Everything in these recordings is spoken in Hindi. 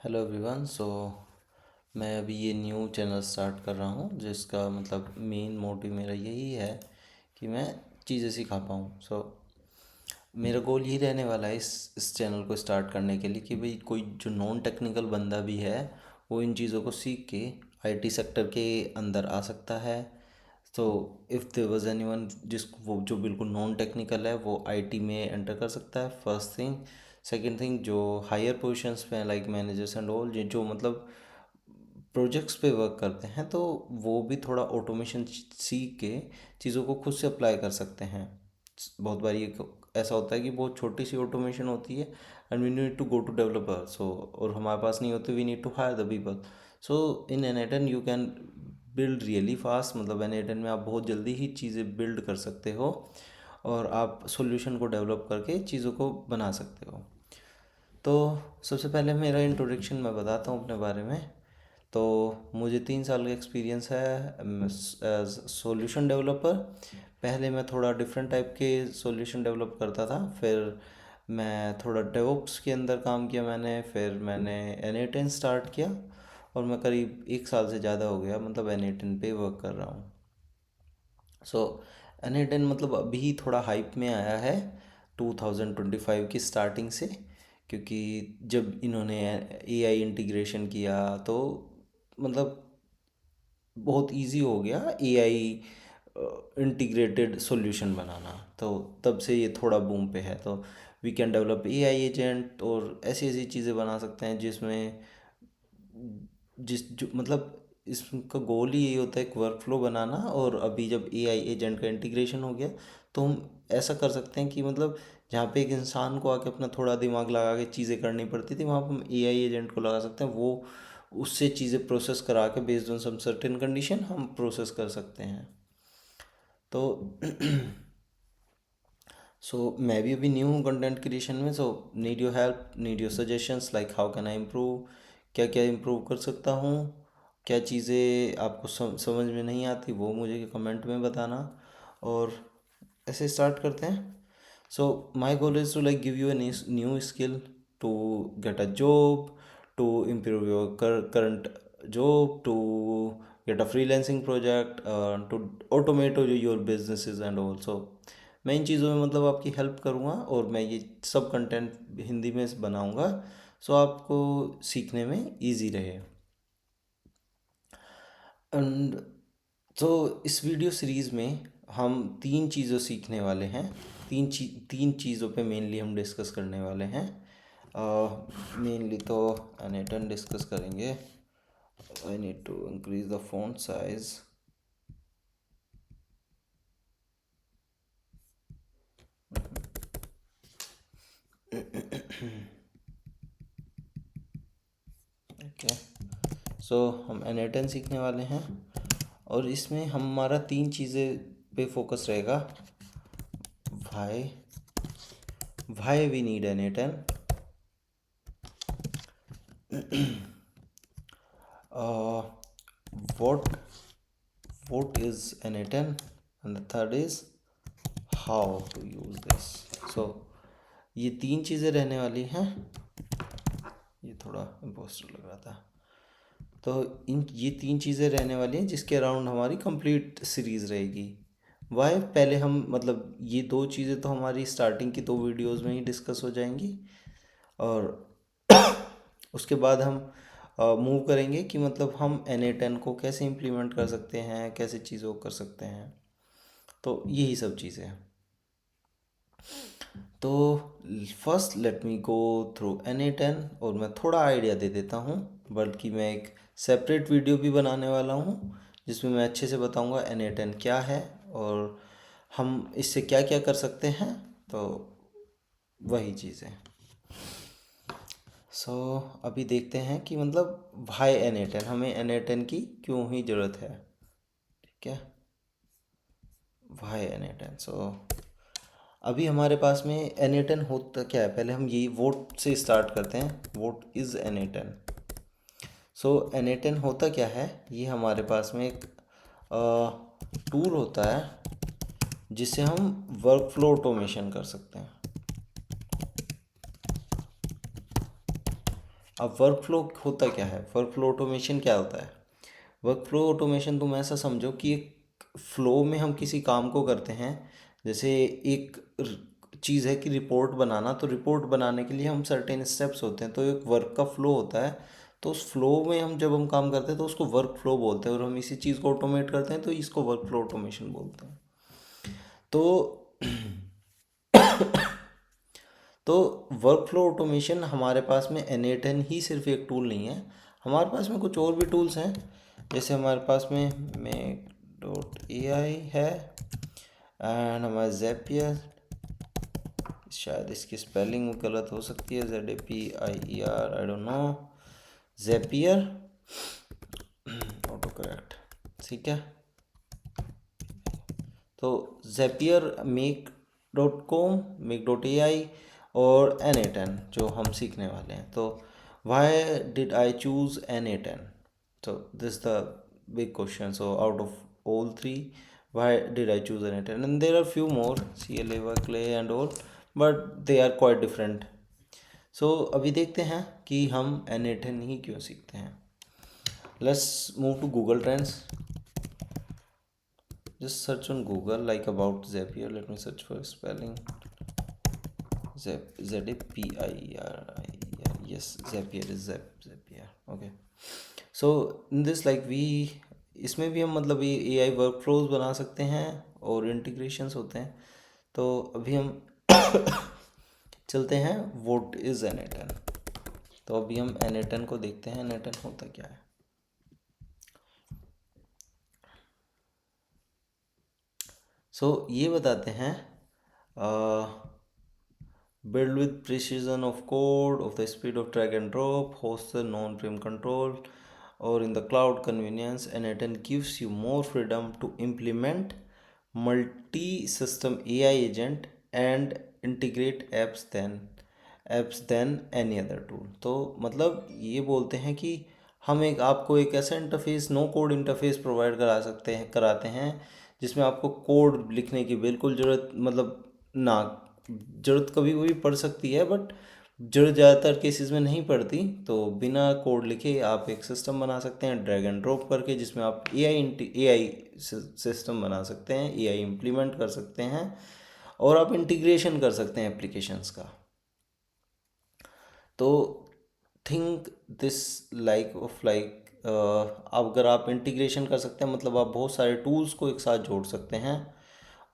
Hello everyone. मैं अभी ये न्यू चैनल स्टार्ट कर रहा हूँ जिसका मतलब मेन मोटिव मेरा यही है कि मैं चीज़ें सिखा पाऊँ। मेरा गोल ये रहने वाला है इस चैनल को स्टार्ट करने के लिए कि भाई कोई जो नॉन टेक्निकल बंदा भी है वो इन चीज़ों को सीख के आईटी सेक्टर के अंदर आ सकता है। तो इफ़ देयर वाज एनीवन जिसको वो जो बिल्कुल नॉन टेक्निकल है वो आईटी में एंटर कर सकता है, फर्स्ट थिंग। सेकंड थिंग, जो हायर पोजीशंस पे हैं लाइक मैनेजर्स एंड ऑल, जो मतलब प्रोजेक्ट्स पे वर्क करते हैं, तो वो भी थोड़ा ऑटोमेशन सीख के चीज़ों को खुद से अप्लाई कर सकते हैं। बहुत बार ये ऐसा होता है कि बहुत छोटी सी ऑटोमेशन होती है and we need to go to developer, और हमारे पास नहीं होते, we need to hire the people. So in N you can build really fast. मतलब एन में आप बहुत जल्दी ही चीज़ें बिल्ड कर सकते हो और आप सॉल्यूशन को डेवलप करके चीज़ों को बना सकते हो। तो सबसे पहले मेरा इंट्रोडक्शन मैं बताता हूँ अपने बारे में। तो मुझे 3 साल का एक्सपीरियंस है एज सॉल्यूशन डेवलपर। पहले मैं थोड़ा डिफरेंट टाइप के सॉल्यूशन डेवलप करता था, फिर मैं थोड़ा डेवॉप्स के अंदर काम किया मैंने, फिर मैंने N8N स्टार्ट किया और मैं करीब 1 साल से ज़्यादा हो गया मतलब N8N पे वर्क कर रहा हूँ। सो N8N मतलब अभी थोड़ा हाइप में आया है 2025 की स्टार्टिंग से, क्योंकि जब इन्होंने AI इंटीग्रेशन किया तो मतलब बहुत इजी हो गया AI इंटीग्रेटेड सॉल्यूशन बनाना। तो तब से ये थोड़ा बूम पे है। तो we can develop AI agent और ऐसी ऐसी चीज़ें बना सकते हैं जिसमें जिस जो मतलब इसका गोल ही यही होता है एक वर्क फ्लो बनाना। और अभी जब AI एजेंट का इंटीग्रेशन हो गया तो हम ऐसा कर सकते हैं कि मतलब जहाँ पे एक इंसान को आके अपना थोड़ा दिमाग लगा के चीज़ें करनी पड़ती थी, वहाँ पर हम AI एजेंट को लगा सकते हैं। वो उससे चीज़ें प्रोसेस करा के based on some certain condition हम प्रोसेस कर सकते हैं। तो मैं भी अभी न्यू हूँ कंटेंट क्रिएशन में। Need your help, need your suggestions like how can I improve, क्या क्या इम्प्रूव कर सकता हूँ, क्या चीज़ें आपको समझ में नहीं आती वो मुझे कमेंट में बताना। और ऐसे स्टार्ट करते हैं। My goal is to like give you a new skill to get a job, to improve your current job, to get a freelancing project, to automate your businesses and also मैं इन चीज़ों में मतलब आपकी हेल्प करूँगा और मैं ये सब कंटेंट हिंदी में बनाऊँगा, आपको सीखने में इजी रहे। एंड इस वीडियो सीरीज़ में हम 3 चीज़ों सीखने वाले हैं। 3 चीज़ों पे मेनली हम डिस्कस करने वाले हैं। मेनली तो N8N डिस्कस करेंगे। I need to increase the font size. Okay, हम N8N सीखने वाले हैं और इसमें हमारा 3 चीज़ें पे फोकस रहेगा। Why why we need N8N, what what is N8N, and the third is how to use this। ये 3 चीज़ें रहने वाली हैं। ये थोड़ा इम्पोस्टर लग रहा था। तो ये 3 चीज़ें रहने वाली हैं जिसके अराउंड हमारी कंप्लीट सीरीज़ रहेगी। वाई, पहले हम मतलब ये 2 चीज़ें तो हमारी स्टार्टिंग की 2 वीडियोज़ में ही डिस्कस हो जाएंगी और उसके बाद हम मूव करेंगे कि मतलब हम N8N को कैसे इम्प्लीमेंट कर सकते हैं, कैसे चीज़ों को कर सकते हैं। तो यही सब चीज़ें हैं। तो first let me go through N8N और मैं थोड़ा आइडिया दे देता हूँ, बल्कि मैं एक सेपरेट वीडियो भी बनाने वाला हूँ जिसमें मैं अच्छे से बताऊँगा N8N क्या है और हम इससे क्या क्या कर सकते हैं। तो वही चीज़ें। अभी देखते हैं कि मतलब वाई N8N, हमें N8N की क्यों ही ज़रूरत है। ठीक है, वाई N8N। अभी हमारे पास में N8N होता क्या है, पहले हम यही वोट से स्टार्ट करते हैं। Vote is N8N। N8N होता क्या है, ये हमारे पास में एक टूल होता है जिससे हम वर्क फ्लो ऑटोमेशन कर सकते हैं। अब वर्क फ्लो होता क्या है, वर्क फ्लो ऑटोमेशन क्या होता है? वर्क फ्लो ऑटोमेशन तुम ऐसा समझो कि एक फ्लो में हम किसी काम को करते हैं। जैसे एक चीज़ है कि रिपोर्ट बनाना, तो रिपोर्ट बनाने के लिए हम सर्टेन स्टेप्स होते हैं, तो एक वर्क का फ्लो होता है। तो उस फ्लो में हम जब हम काम करते हैं तो उसको वर्क फ्लो बोलते हैं, और हम इसी चीज़ को ऑटोमेट करते हैं तो इसको वर्क फ्लो ऑटोमेशन बोलते हैं। तो तो वर्क फ्लो ऑटोमेशन हमारे पास में N8N ही सिर्फ एक टूल नहीं है, हमारे पास में कुछ और भी टूल्स हैं। जैसे हमारे पास में Make.ai है, एंड हमारा Zapier, शायद इसकी स्पेलिंग गलत हो सकती है, ZAPIER, I don't no, Zapier, auto correct, ठीक है। तो Zapier, Make.ai और N8N जो हम सीखने वाले हैं। तो why did I choose N8N? So this is the big question. So out of all three, why did I choose N8N? And there are few more, CLA, Clay and all, but they are quite different. So अभी देखते हैं कि हम N8N ही क्यों सीखते हैं। Let's move to Google Trends. Just search on Google like about Zapier. Let me search for spelling. Zapier. Yes, Zapier is Zapier. Okay. So in this like we, इसमें भी हम मतलब ये AI वर्क फ्लोज बना सकते हैं और इंटीग्रेशंस होते हैं। तो अभी हम चलते हैं व्हाट इज़ N8N। तो अभी हम N8N को देखते हैं, N8N होता क्या है। ये बताते हैं build with precision of code, of the speed of drag and drop, hosted non-prem control, or in the cloud convenience. N8N gives you more freedom to implement multi-system AI agent and integrate apps than any other tool. तो मतलब ये बोलते हैं कि हम आपको एक ऐसा interface, no code interface provide कराते हैं जिसमें आपको कोड लिखने की बिल्कुल ज़रूरत, मतलब ना, ज़रूरत कभी कभी पड़ सकती है बट ज़रूरत ज़्यादातर केसेस में नहीं पड़ती। तो बिना कोड लिखे आप एक सिस्टम बना सकते हैं ड्रैग एंड ड्रॉप करके, जिसमें आप AI सिस्टम बना सकते हैं, AI इम्प्लीमेंट कर सकते हैं, और आप इंटीग्रेशन कर सकते हैं एप्लीकेशंस का। तो थिंक दिस लाइक अगर आप इंटीग्रेशन कर सकते हैं मतलब आप बहुत सारे टूल्स को एक साथ जोड़ सकते हैं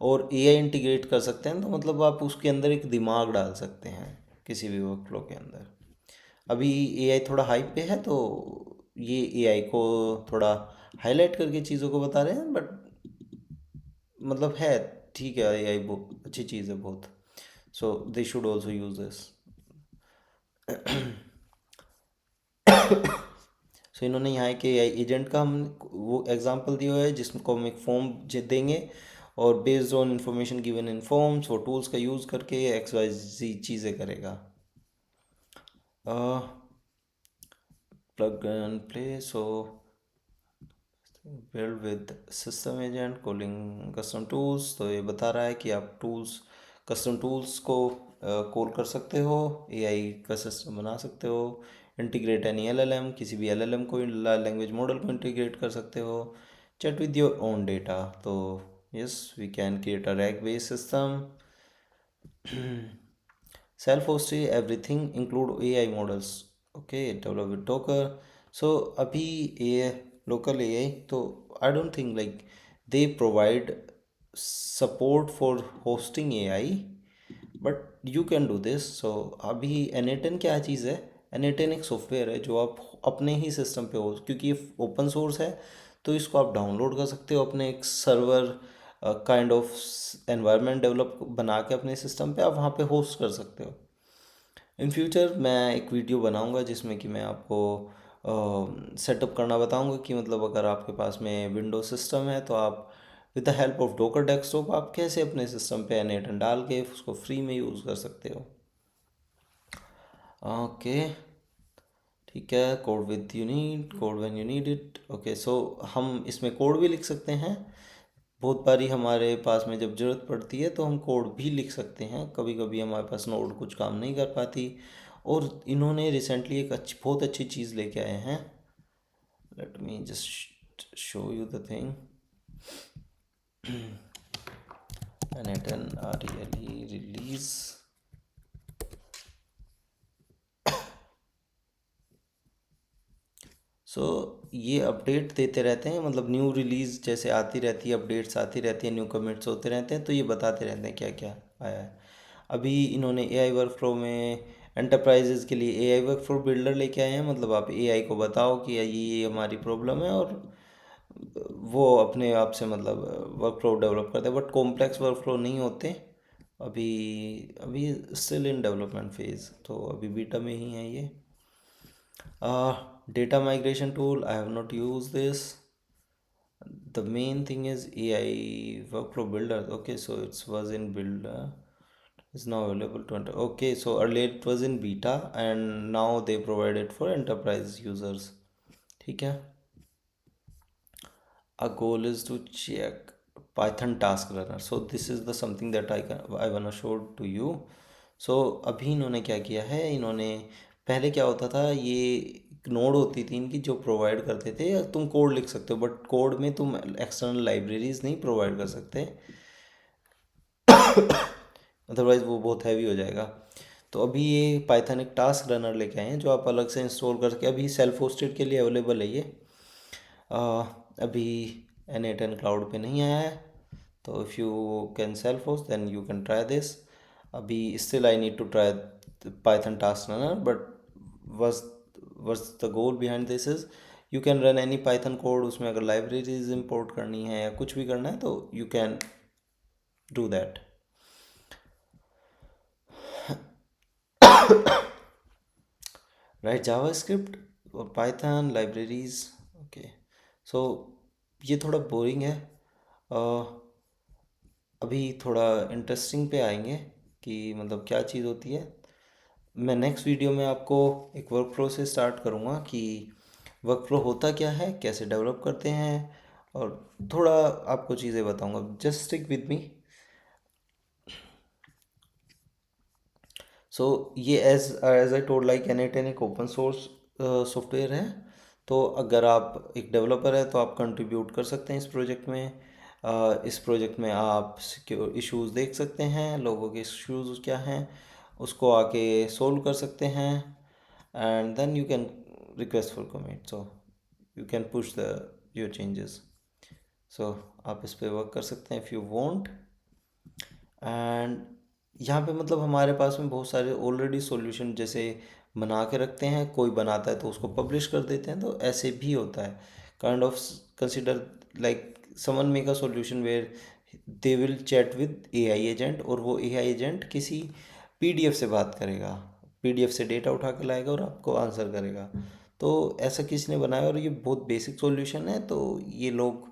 और AI इंटीग्रेट कर सकते हैं, तो मतलब आप उसके अंदर एक दिमाग डाल सकते हैं किसी भी वर्क फ्लो के अंदर। अभी AI थोड़ा हाइप पे है, तो ये AI को थोड़ा हाईलाइट करके चीज़ों को बता रहे हैं, बट मतलब है ठीक है, AI बहुत अच्छी चीज़ है बहुत। So they should also use this. इन्होंने यहाँ के AI एजेंट का हम वो एग्जांपल दिया है जिसको हम एक फॉर्म देंगे, और based on information given in forms वो टूल्स का यूज़ करके XYZ चीज़ें करेगा। Plug and play. Build with system agent calling custom tools. तो ये बता रहा है कि आप कस्टम टूल्स को कॉल कर सकते हो, AI का सिस्टम बना सकते हो, इंटीग्रेट एनी LLM, किसी भी LLM को, लैंग्वेज मॉडल को इंटीग्रेट कर सकते हो, chat with your own data. तो yes, we can create a RAG based system, self hosted everything include AI models, okay, develop with Docker. अभी ये local AI, तो I don't think like they provide support for hosting AI, but you can do this. अभी N8N क्या चीज़ है? N8N एक सॉफ्टवेयर है जो आप अपने ही सिस्टम पे हो, क्योंकि ये ओपन सोर्स है तो इसको आप डाउनलोड कर सकते हो अपने एक server kind of environment develop बना के अपने सिस्टम पे आप वहाँ पे होस्ट कर सकते हो। इन फ्यूचर मैं एक वीडियो बनाऊंगा जिसमें कि मैं आपको सेटअप करना बताऊंगा कि मतलब अगर आपके पास में विंडो सिस्टम है तो आप with the help of docker desktop आप कैसे अपने सिस्टम पे N8N डाल के उसको फ्री में यूज़ कर सकते हो। ओके, ठीक है। Code with you need, code when you need it. Okay, हम इसमें कोड भी लिख सकते हैं। बहुत बारी हमारे पास में जब ज़रूरत पड़ती है तो हम कोड भी लिख सकते हैं, कभी कभी हमारे पास नोड कुछ काम नहीं कर पाती और इन्होंने रिसेंटली एक बहुत अच्छी चीज़ लेके आए हैं. Late me just show you the thing. N8 RELE release. सो ये अपडेट देते रहते हैं, मतलब न्यू रिलीज़ जैसे आती रहती है, अपडेट्स आती रहती है, न्यू कमिट्स होते रहते हैं, तो ये बताते रहते हैं क्या क्या आया है. अभी इन्होंने AI वर्क फ्लो में एंटरप्राइजेज़ के लिए AI वर्क फ्लो बिल्डर लेके आए हैं. मतलब आप AI को बताओ कि ये हमारी प्रॉब्लम है, और वो अपने आप से मतलब वर्क फ्लो डेवलप करते हैं. बट कॉम्प्लेक्स वर्क फ्लो नहीं होते. अभी अभी स्टिल इन डेवलपमेंट फेज़, तो अभी बीटा में ही है ये. Data migration tool, I have not used this. The main thing is AI workflow builder. Okay, so it was in builder. It's now available to enter. Okay, so earlier it was in beta and now they provide it for enterprise users. ठीक है. A goal is to check Python task runner. So this is the something that I wanna show to you. So अभी इन्होंने क्या किया है, इन्होंने पहले क्या होता था, ये एक नोड होती थी इनकी जो प्रोवाइड करते थे, तुम कोड लिख सकते हो बट कोड में तुम एक्सटर्नल लाइब्रेरीज नहीं प्रोवाइड कर सकते, अदरवाइज़ वो बहुत हैवी हो जाएगा. तो अभी ये पाइथन एक टास्क रनर लेके आए हैं जो आप अलग से इंस्टॉल करके, अभी सेल्फ होस्टेड के लिए अवेलेबल है ये. अभी N8 क्लाउड पे नहीं आया है, तो if you can self host then you can try this. अभी still I need to try Python task runner, but was was the goal behind this is you can run any Python code. उसमें अगर लाइब्रेरीज इंपोर्ट करनी है या कुछ भी करना है तो you can do that. Right JavaScript और पाइथन लाइब्रेरीज. ओके, सो ये थोड़ा बोरिंग है. अभी थोड़ा इंटरेस्टिंग पे आएंगे कि मतलब क्या चीज़ होती है. मैं नेक्स्ट वीडियो में आपको एक वर्क फ्लो से स्टार्ट करूँगा कि वर्क फ्लो होता क्या है, कैसे डेवलप करते हैं, और थोड़ा आपको चीज़ें बताऊँगा. Just stick with me. So ये as as I told like N8 एक ओपन सोर्स सॉफ्टवेयर है. तो अगर आप एक डेवलपर है तो आप कंट्रीब्यूट कर सकते हैं इस प्रोजेक्ट में. इस प्रोजेक्ट में आप सिक्योर इश्यूज देख सकते हैं, लोगों के इश्यूज क्या हैं उसको आके सोल्व कर सकते हैं. And then you can request for commit, so you can push the your changes. So आप इस पर वर्क कर सकते हैं इफ़ यू वांट. एंड यहाँ पे मतलब हमारे पास में बहुत सारे ऑलरेडी सॉल्यूशन जैसे बना के रखते हैं, कोई बनाता है तो उसको पब्लिश कर देते हैं, तो ऐसे भी होता है. Kind of consider like someone make a solution where they will chat with AI agent, और वो AI एजेंट किसी PDF से बात करेगा, PDF से डेटा उठा के लाएगा और आपको आंसर करेगा. तो ऐसा किसी ने बनाया और ये बहुत बेसिक सॉल्यूशन है, तो ये लोग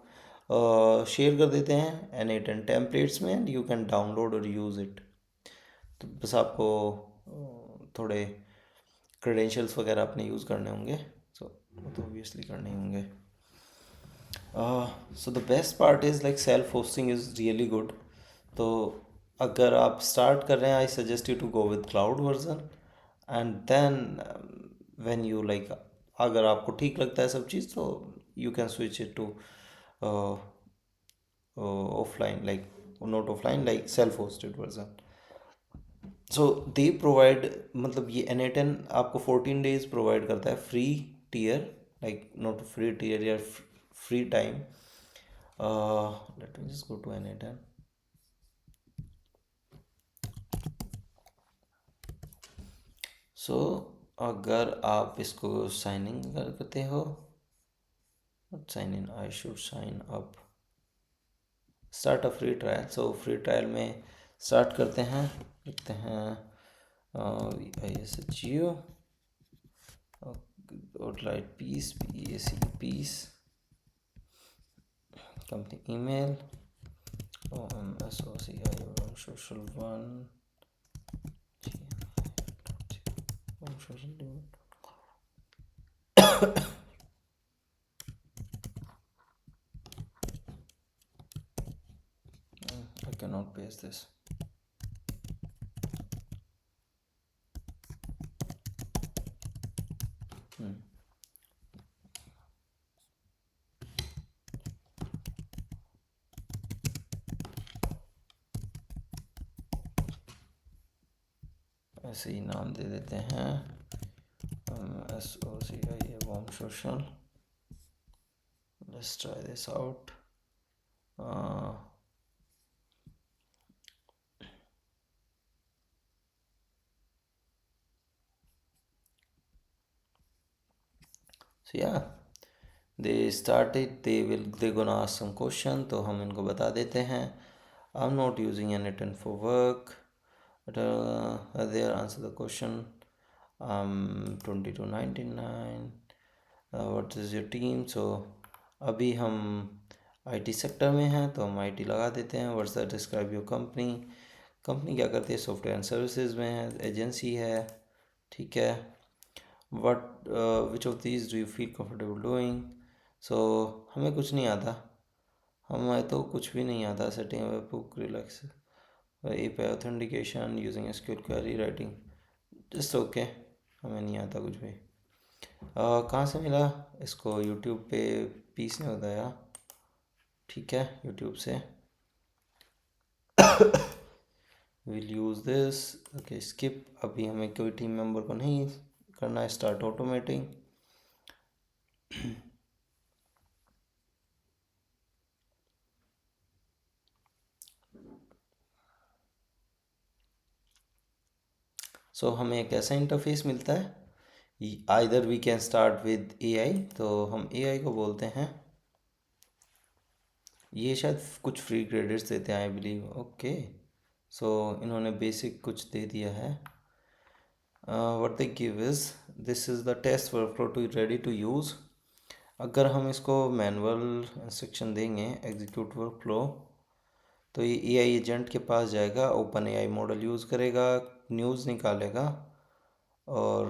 शेयर कर देते हैं N8 टेम्पलेट्स में, एंड यू कैन डाउनलोड और यूज़ इट. तो बस आपको थोड़े क्रेडेंशियल्स वगैरह अपने यूज़ करने होंगे. सो वो तो ऑब्वियसली करने ही होंगे. So the best part is like self hosting is really good. तो अगर आप स्टार्ट कर रहे हैं, I suggest you to go with cloud version. And then when you like, अगर आपको ठीक लगता है सब चीज़, तो you can switch it to offline, like not offline, like self hosted version. So they provide, मतलब ये N8 आपको 14 days प्रोवाइड करता है free tier, like not free tier या free time. Let me just go to N8. So अगर आप इसको साइन इन करते हो, sign in, I should sign up, start a free trial. So free trial में स्टार्ट करते हैं, लिखते हैं ISHU और right piece, PAC piece, company email, OMSOCIO social one, social. I cannot paste this. ऐसे ही नाम दे देते हैं SOCIA Warm Social. Let's try this out. So yeah, they gonna ask some question, तो हम इनको बता देते हैं I'm not using Anytin for work, but there answer the question. 2299. What is your team? So अभी हम IT सेक्टर में हैं तो हम IT लगा देते हैं. What's the describe your company? Company क्या करती है? सॉफ्टवेयर एंड सर्विसेज में है, एजेंसी है, ठीक है. What which of these do you feel comfortable doing? So हमें कुछ नहीं आता, हमें तो कुछ भी नहीं आता. Setting web book relax API authentication using SQL query writing just okay. हमें नहीं आता कुछ भी. कहाँ से मिला इसको? यूट्यूब पे पीस ने बताया, ठीक है, यूट्यूब से. Will use this. Okay skip. अभी हमें कोई टीम मेंबर को नहीं करना है. Start automating. सो हमें एक ऐसा इंटरफेस मिलता है. Either we can start with AI, तो हम AI को बोलते हैं. ये शायद कुछ फ्री क्रेडिट्स देते हैं आई बिलीव. ओके सो इन्होंने बेसिक कुछ दे दिया है. What they give is this is the test workflow to ready to use. अगर हम इसको मैनुअल इंस्ट्रक्शन देंगे एग्जीक्यूट वर्कफ्लो, तो ये AI एजेंट के पास जाएगा, ओपन AI मॉडल यूज़ करेगा, न्यूज़ निकालेगा और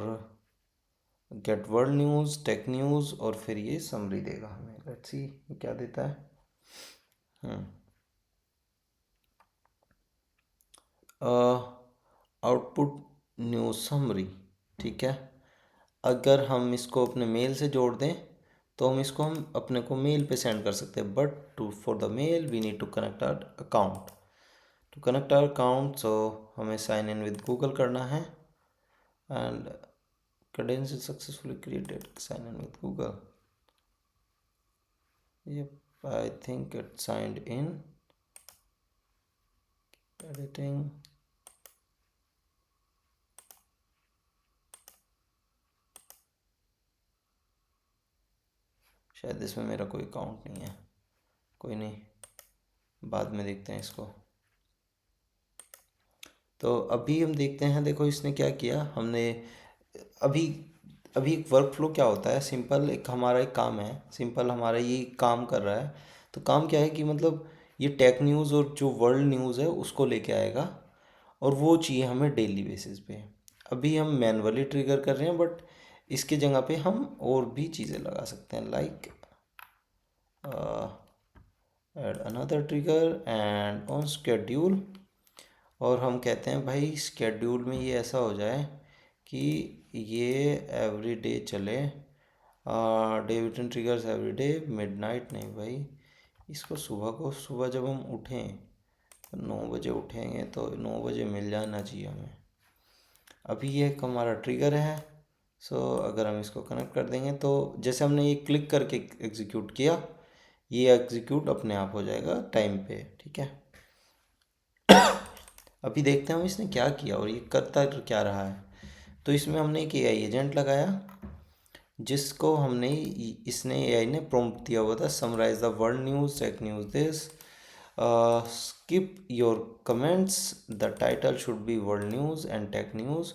get world news, tech news, और फिर ये समरी देगा हमें. लेट्स सी क्या देता है. आउटपुट न्यूज़ समरी, ठीक है. अगर हम इसको अपने मेल से जोड़ दें तो हम अपने को मेल पे सेंड कर सकते हैं. But to for the mail we need to connect our account. To connect our account so हमें साइन इन विद गूगल करना है. And credentials successfully created. Sign in with Google. Yep, I think it signed in. Editing. शायद इसमें मेरा कोई अकाउंट नहीं है. कोई नहीं, बाद में देखते हैं इसको. तो अभी हम देखते हैं. देखो इसने क्या किया. हमने अभी अभी एक वर्क फ्लो क्या होता है. सिंपल एक हमारा एक काम है, सिंपल हमारा ये काम कर रहा है. तो काम क्या है कि मतलब ये टेक न्यूज़ और जो वर्ल्ड न्यूज़ है उसको लेके आएगा, और वो चाहिए हमें डेली बेसिस पे. अभी हम मैनुअली ट्रिगर कर रहे हैं, बट इसके जगह पे हम और भी चीज़ें लगा सकते हैं. Like add another trigger and on schedule. और हम कहते हैं भाई स्केड्यूल में ये ऐसा हो जाए कि ये एवरी डे चले. Day विटन triggers every day. Midnight नहीं भाई, इसको सुबह जब हम उठें 9 बजे उठेंगे तो 9 बजे मिल जाना चाहिए हमें. अभी ये एक हमारा ट्रिगर है. सो अगर हम इसको कनेक्ट कर देंगे तो जैसे हमने ये क्लिक करके एग्जीक्यूट किया, ये एग्जीक्यूट अपने आप हो जाएगा टाइम पे, ठीक है. अभी देखते हैं हम इसने क्या किया और ये करता क्या रहा है. तो इसमें हमने एक AI एजेंट लगाया जिसको इसने AI ने प्रॉम्प्ट दिया हुआ था. Summarize the world news, tech news this, skip your comments, the title should be world news and tech news.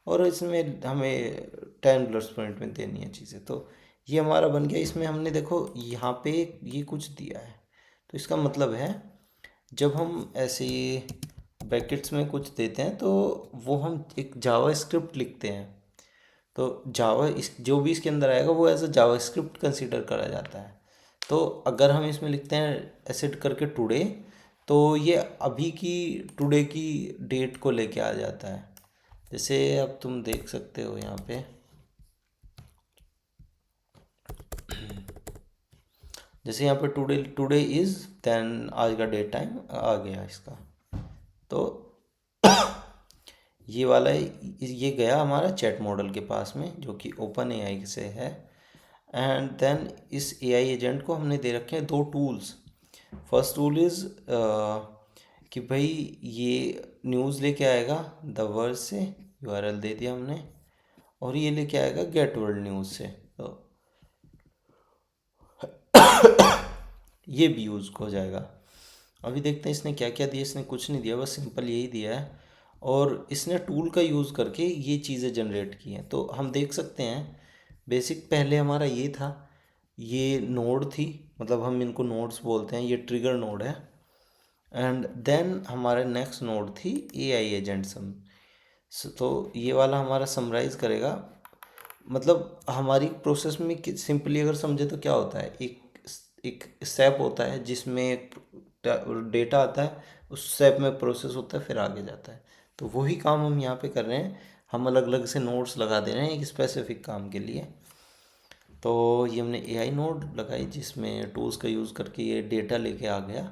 और इसमें हमें 10 bullet point में देनी है चीज़ें. तो ये हमारा बन गया. इसमें हमने देखो यहाँ पे ये कुछ दिया है. तो इसका मतलब है जब हम ऐसे ब्रैकेट्स में कुछ देते हैं तो वो हम एक जावा स्क्रिप्ट लिखते हैं. तो जो भी इसके अंदर आएगा वो as a JavaScript consider करा जाता है. तो अगर हम इसमें लिखते हैं एसेट करके टुडे, तो ये अभी की टुडे की डेट को लेके आ जाता है. जैसे अब तुम देख सकते हो यहाँ पे जैसे यहाँ पे टुडे टुडे इज़, देन आज का डेट टाइम आ गया इसका। तो ये वाला ये गया हमारा चैट मॉडल के पास में, जो कि ओपन एआई से है। एंड देन इस एआई एजेंट को हमने दे रखे हैं दो टूल्स। फर्स्ट टूल इज़ कि भाई ये न्यूज़ लेके आएगा द वर्ल्ड से, यूआरएल दे दिया हमने, और ये लेके आएगा गेट वर्ल्ड न्यूज़ से। तो ये भी यूज़ हो जाएगा। अभी देखते हैं इसने क्या क्या दिया। इसने कुछ नहीं दिया, बस सिंपल यही दिया है, और इसने टूल का यूज़ करके ये चीज़ें जनरेट की हैं। तो हम देख सकते हैं बेसिक पहले हमारा ये था, ये नोड थी, मतलब हम इनको नोड्स बोलते हैं, ये ट्रिगर नोड है। एंड देन हमारे नेक्स्ट नोड थी एआई एजेंट सम। तो ये वाला हमारा समराइज़ करेगा, मतलब हमारी प्रोसेस में सिंपली अगर समझे तो क्या होता है, एक एक स्टेप होता है जिसमें एक डेटा आता है, उस स्टेप में प्रोसेस होता है, फिर आगे जाता है। तो वही काम हम यहाँ पे कर रहे हैं, हम अलग अलग से नोड्स लगा दे रहे हैं एक स्पेसिफिक काम के लिए। तो ये हमने एआई नोड लगाई जिसमें टूल्स का यूज़ करके ये डेटा लेके आ गया।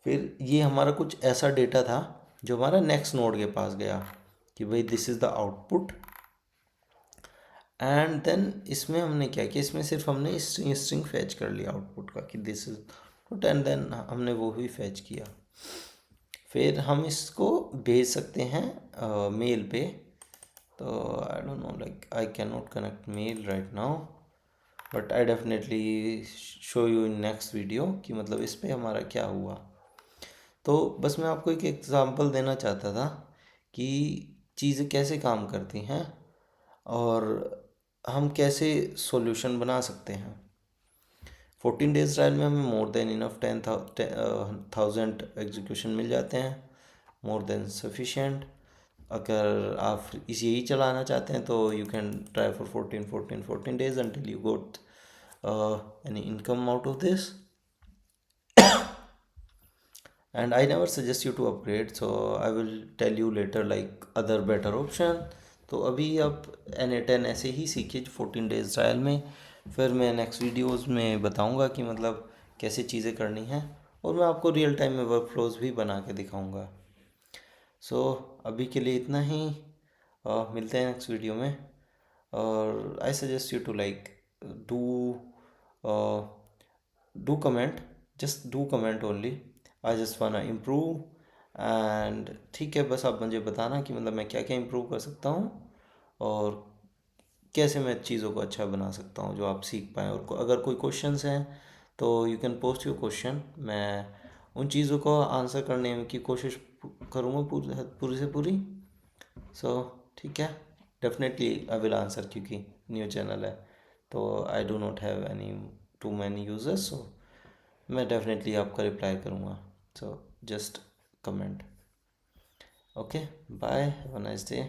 फिर ये हमारा कुछ ऐसा डेटा था जो हमारा नेक्स्ट नोड के पास गया कि भाई this is the output. And then इसमें हमने क्या किया, इसमें सिर्फ हमने स्ट्रिंग स्ट्रिंग फैच कर लिया आउटपुट का कि this is output, and then हमने वो भी फैच किया। फिर हम इसको भेज सकते हैं मेल पे। तो I don't know, like I can not connect mail right now, but I definitely show you in next video कि मतलब इस पे हमारा क्या हुआ। तो बस मैं आपको एक एग्ज़ाम्पल देना चाहता था कि चीज़ें कैसे काम करती हैं और हम कैसे सॉल्यूशन बना सकते हैं। 14 डेज ट्रायल में हमें मोर देन इनफ 10,000 एग्जीक्यूशन मिल जाते हैं, मोर देन सफिशेंट। अगर आप इस यही चलाना चाहते हैं तो you can try for 14 days until you got any income out of this. And I never suggest you to upgrade, so I will tell you later like other better option. तो अभी आप N10 ऐसे ही सीखिए 14 डेज ट्रायल में, फिर मैं नेक्स्ट वीडियोस में बताऊंगा कि मतलब कैसे चीज़ें करनी हैं, और मैं आपको रियल टाइम में वर्क फ्लोज भी बना के दिखाऊंगा। सो अभी के लिए इतना ही, मिलते हैं नेक्स्ट वीडियो में। और I suggest you to like do do comment, just do comment only, I just wanna improve. And ठीक है, बस आप मुझे बताना कि मतलब मैं क्या क्या इम्प्रूव कर सकता हूँ और कैसे मैं चीज़ों को अच्छा बना सकता हूँ जो आप सीख पाएँ। और अगर कोई क्वेश्चंस हैं तो you can post your question, मैं उन चीज़ों को आंसर करने की कोशिश करूँगा पूरी से पूरी। सो ठीक है, डेफिनेटली आई विल आंसर, क्योंकि न्यू चैनल है तो I do not have any too many users, so मैं डेफिनेटली आपका रिप्लाई करूँगा। So just comment. Okay, bye, have a nice day.